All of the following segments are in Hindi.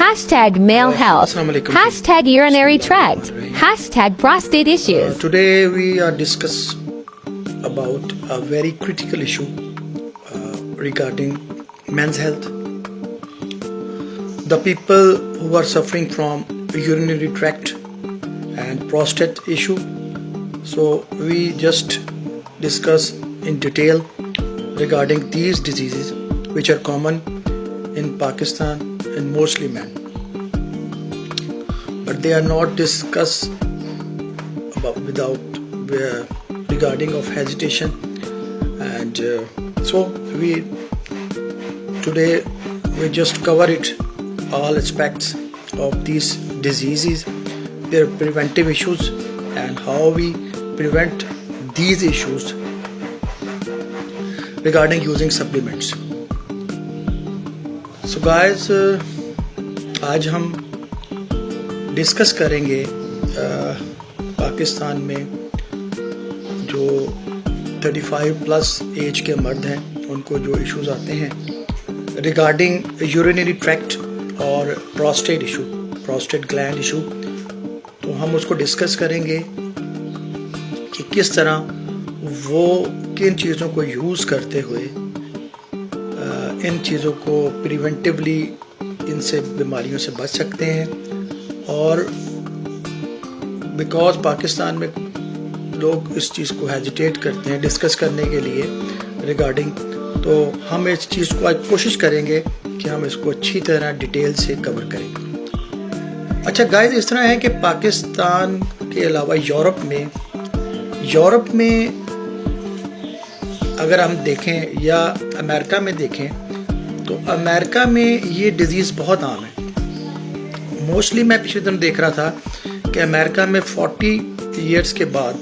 Hashtag male health. Hashtag urinary tract. Hashtag prostate issues. Today we are discuss about a very critical issue regarding men's health. The people who are suffering from urinary tract and prostate issue. So we just discuss in detail regarding these diseases which are common in Pakistan and mostly men, but they are not discussed about regarding of hesitation, and so today we just cover it all aspects of these diseases, their preventive issues, and how we prevent these issues regarding using supplements. So guys, आज हम डिस्कस करेंगे पाकिस्तान में जो 35 प्लस एज के मर्द हैं उनको जो इश्यूज आते हैं रिगार्डिंग यूरिनरी ट्रैक्ट और prostate issue, prostate gland issue. तो हम उसको डिस्कस करेंगे कि किस तरह वो किन चीज़ों को यूज़ करते हुए इन चीज़ों को प्रिवेंटिवली इनसे बीमारियों से बच सकते हैं। और बिकॉज पाकिस्तान में लोग इस चीज़ को हेजिटेट करते हैं डिस्कस करने के लिए रिगार्डिंग, तो हम इस चीज़ को आज कोशिश करेंगे कि हम इसको अच्छी तरह डिटेल से कवर करें। अच्छा गाइस, इस तरह है कि पाकिस्तान के अलावा यूरोप में अगर हम देखें या अमेरिका में देखें तो अमेरिका में ये डिज़ीज़ बहुत आम है। मोस्टली मैं पिछले दिन देख रहा था कि अमेरिका में 40 इयर्स के बाद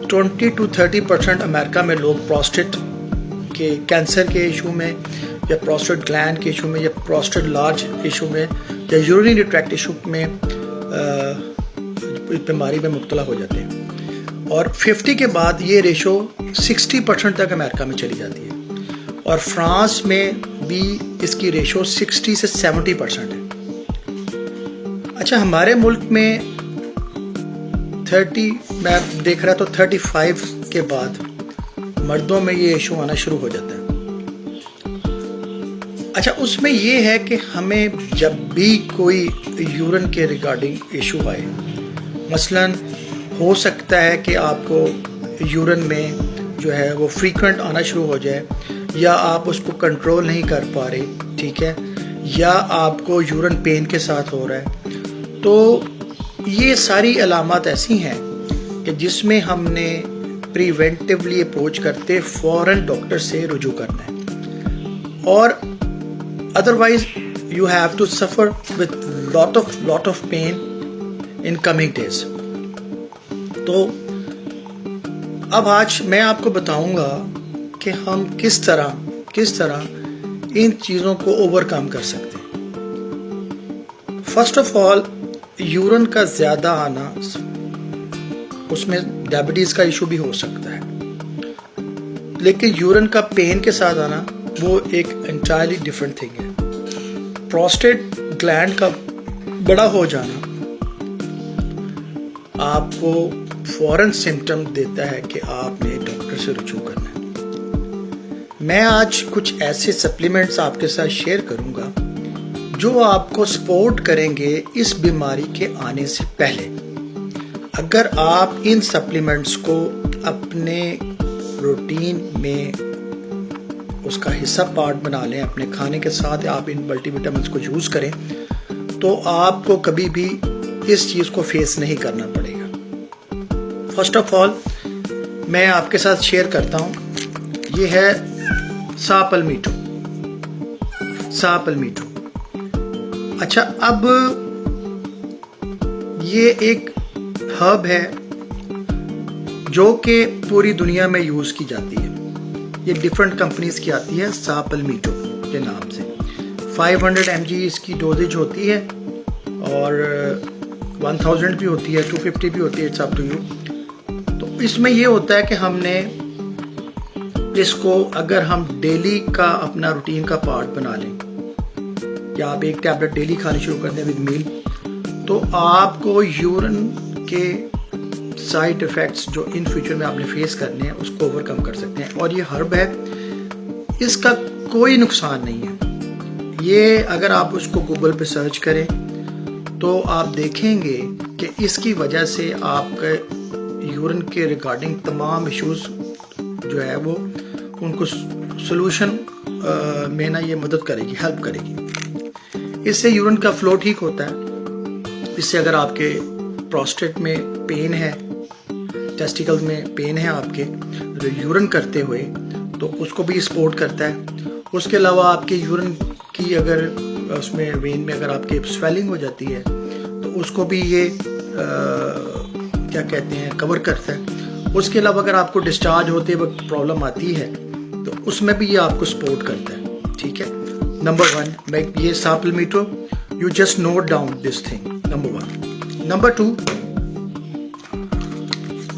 20 to 30% अमेरिका में लोग प्रोस्टेट के कैंसर के इशू में या प्रोस्टेट ग्लैंड के इशू में या प्रोस्टेट लार्ज इशू में या यूरिनरी ट्रैक्ट इशू में इस बीमारी में मुब्तला हो जाते हैं। और 50 के बाद ये रेशो 60% तक अमेरिका में चली जाती है, और फ्रांस में भी इसकी रेशो 60 से 70% है। अच्छा, हमारे मुल्क में 30 मैं देख रहा तो 35 के बाद मर्दों में ये इशू आना शुरू हो जाता है। अच्छा, उसमें ये है कि हमें जब भी कोई यूरिन के रिगार्डिंग इशू आए, मसलन हो सकता है कि आपको यूरिन में जो है वो फ्रीक्वेंट आना शुरू हो जाए, या आप उसको कंट्रोल नहीं कर पा रहे, ठीक है, या आपको यूरिन पेन के साथ हो रहा है, तो ये सारी अलामत ऐसी हैं कि जिसमें हमने प्रिवेंटिवली अप्रोच करते फ़ौरन डॉक्टर से रुजू करना है, और otherwise you have to suffer with lot of pain in coming days. तो अब आज मैं आपको बताऊंगा कि हम किस तरह इन चीज़ों को ओवरकम कर सकते हैं। फर्स्ट ऑफ ऑल, यूरिन का ज़्यादा आना, उसमें डायबिटीज़ का इशू भी हो सकता है, लेकिन यूरिन का पेन के साथ आना वो एक एंटायरली डिफरेंट थिंग है। प्रोस्टेट ग्लैंड का बड़ा हो जाना आपको फौरन सिम्टम देता है कि आपने डॉक्टर से रुजू करना है। मैं आज कुछ ऐसे सप्लीमेंट्स आपके साथ शेयर करूंगा जो आपको सपोर्ट करेंगे इस बीमारी के आने से पहले। अगर आप इन सप्लीमेंट्स को अपने रूटीन में उसका हिस्सा पार्ट बना लें, अपने खाने के साथ आप इन मल्टीविटामिन्स को यूज़ करें, तो आपको कभी भी इस चीज़ को फेस नहीं करना पड़ेगा। फर्स्ट ऑफ ऑल मैं आपके साथ शेयर करता हूँ, ये है सा पल्मीटो। अच्छा, अब ये एक हर्ब है जो कि पूरी दुनिया में यूज़ की जाती है। ये डिफरेंट कंपनीज की आती है सा पल्मीटो के नाम से। 500 mg इसकी डोजेज होती है, और 1000 भी होती है, 250 भी होती है, इट्स अप टू यू। तो इसमें ये होता है कि हमने इसको अगर हम डेली का अपना रूटीन का पार्ट बना लें या आप एक टैबलेट डेली खानी शुरू कर दें विद मील, तो आपको यूरिन के साइड इफ़ेक्ट्स जो इन फ्यूचर में आपने फेस करने हैं उसको ओवरकम कर सकते हैं। और ये हर्ब है, इसका कोई नुकसान नहीं है। ये अगर आप उसको गूगल पे सर्च करें तो आप देखेंगे कि इसकी वजह से आपके यूरिन के रिगार्डिंग तमाम इश्यूज जो है वो उनको सोल्यूशन में ना ये मदद करेगी, हेल्प करेगी। इससे यूरिन का फ्लो ठीक होता है। इससे अगर आपके प्रोस्टेट में पेन है, टेस्टिकल्स में पेन है आपके यूरिन करते हुए, तो उसको भी सपोर्ट करता है। उसके अलावा आपके यूरिन की अगर उसमें वेन में अगर आपके स्वेलिंग हो जाती है तो उसको भी ये क्या कहते हैं कवर करता है। उसके अलावा अगर आपको डिस्चार्ज होते वक्त प्रॉब्लम आती है तो उसमें भी ये आपको सपोर्ट करता है। ठीक है, नंबर 1 मैं ये saw palmetto, you just note down this thing, number 1। Number 2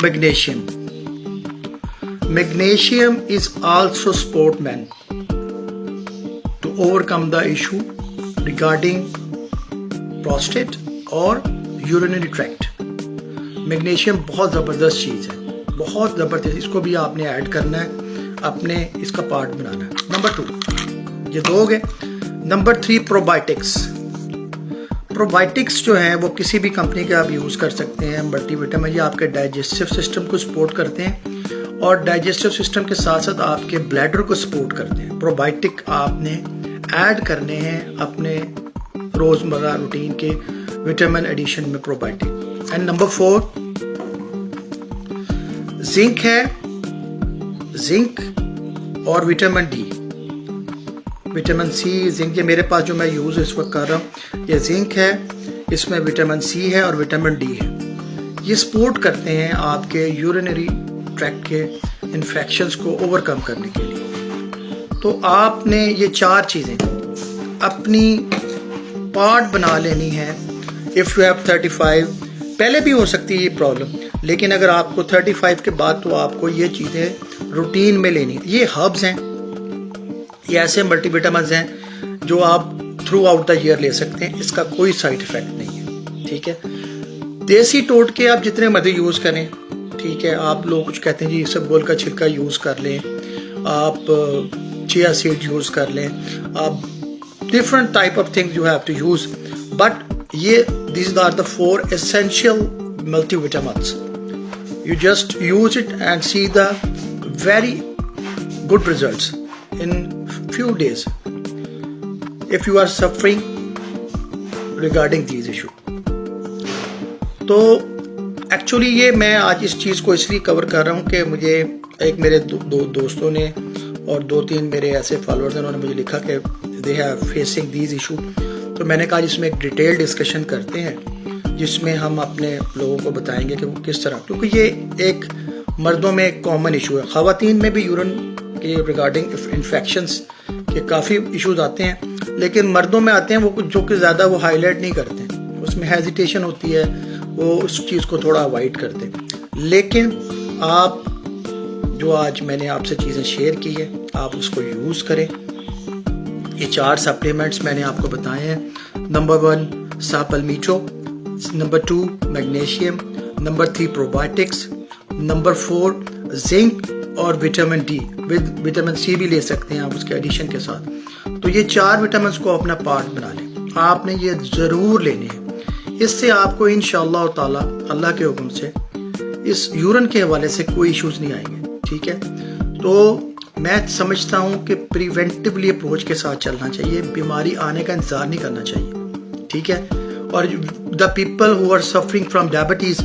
magnesium. Magnesium is also sportman to overcome the issue regarding prostate और urinary tract। मैग्नीशियम बहुत ज़बरदस्त चीज़ है, बहुत ज़बरदस्त। इसको भी आपने ऐड करना है, अपने इसका पार्ट बनाना है। नंबर 2 ये 2 हो गए। Number 3 probiotics. प्रोबायोटिक्स जो हैं वो किसी भी कंपनी के आप यूज़ कर सकते हैं। मल्टीविटामिन, ये आपके डाइजेस्टिव सिस्टम को सपोर्ट करते हैं और डाइजेस्टिव सिस्टम के साथ साथ आपके ब्लैडर को सपोर्ट करते हैं। प्रोबायोटिक आपने ऐड करने हैं अपने रोज़मर्रा रूटीन के विटामिन एडिशन में, प्रोबायोटिक। एंड नंबर 4 जिंक है, जिंक और vitamin D, vitamin C, zinc. ये मेरे पास जो मैं यूज़ इस वक्त कर रहा हूँ ये जिंक है, इसमें विटामिन सी है और विटामिन डी है। ये सपोर्ट करते हैं आपके यूरिनरी ट्रैक्ट के इन्फेक्शंस को ओवरकम करने के लिए। तो आपने ये 4 चीज़ें अपनी पार्ट बना लेनी है। इफ़ यू हैव 35, पहले भी हो सकती है ये प्रॉब्लम, लेकिन अगर आपको 35 के बाद तो आपको ये चीज़ें रूटीन में लेनी है। ये हर्ब्स हैं, ये ऐसे मल्टीविटामिन्स हैं जो आप थ्रू आउट द ईयर ले सकते हैं, इसका कोई साइड इफ़ेक्ट नहीं है। ठीक है, देसी टोटके आप जितने मर्जी यूज़ करें। ठीक है, आप लोग कुछ कहते हैं जी इसबगोल का छिलका यूज़ कर लें, आप चिया सीड यूज़ कर लें, आप different type of things you have to use, but ये these are the 4 essential multivitamins. You just use it and see the very good results in few days if you are suffering regarding these issues. तो एक्चुअली ये मैं आज इस चीज़ को इसलिए कवर कर रहा हूँ कि मुझे एक मेरे दो दोस्तों ने और 2-3 मेरे ऐसे फॉलोअर्स हैं, उन्होंने मुझे लिखा कि they have facing these issue. तो मैंने कहा जिसमें एक डिटेल डिस्कशन करते हैं जिसमें हम अपने लोगों को बताएंगे कि वो किस तरह, क्योंकि ये एक मर्दों में एक कॉमन इशू है, ख़वातीन में भी यूरिन के रिगार्डिंग इन्फेक्शंस के काफ़ी इश्यूज आते हैं, लेकिन मर्दों में आते हैं वो कुछ जो कि ज़्यादा वो हाईलाइट नहीं करते, उसमें हेजिटेशन होती है, वो उस चीज़ को थोड़ा अवॉइड करते हैं। लेकिन आप जो आज मैंने आपसे चीज़ें शेयर की है आप उसको यूज़ करें। ये 4 सप्लीमेंट्स मैंने आपको बताए हैं। Number 1 saw palmetto, number 2 magnesium, number 3 probiotics, number 4 zinc और vitamin D, with vitamin C भी ले सकते हैं आप उसके एडिशन के साथ। तो ये 4 विटामिन को अपना पार्ट बना लें, आपने ये ज़रूर लेने हैं। इससे आपको इंशाअल्लाह ताला अल्लाह के हुक्म से इस यूरिन के हवाले से कोई इश्यूज नहीं आएंगे। ठीक है, तो मैं समझता हूँ कि प्रिवेंटिवली अप्रोच के साथ चलना चाहिए, बीमारी आने का इंतज़ार नहीं करना चाहिए। ठीक है, और the people who are suffering from diabetes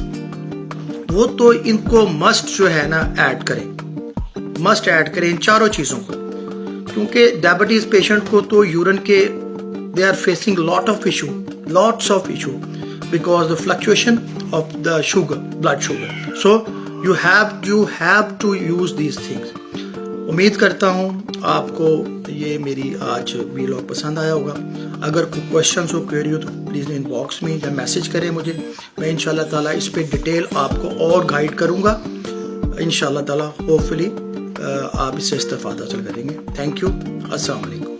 वो तो इनको मस्ट जो है ना ऐड करें, मस्ट ऐड करें इन 4 चीज़ों को, क्योंकि डायबिटीज़ पेशेंट को तो यूरिन के they are facing lots of issue because the fluctuation of the sugar, blood sugar. So you have to use these things. उम्मीद करता हूँ आपको ये मेरी आज व्लॉग पसंद आया होगा। अगर कोई क्वेश्चन हो, क्वेरी हो तो प्लीज़ इनबॉक्स में या मैसेज करें मुझे, मैं इंशाल्लाह ताला इस पे डिटेल आपको और गाइड करूँगा। इंशाल्लाह ताला होपफुली आप इससे इस्तेफादा हासिल करेंगे। थैंक यू, अस्सलाम वालेकुम।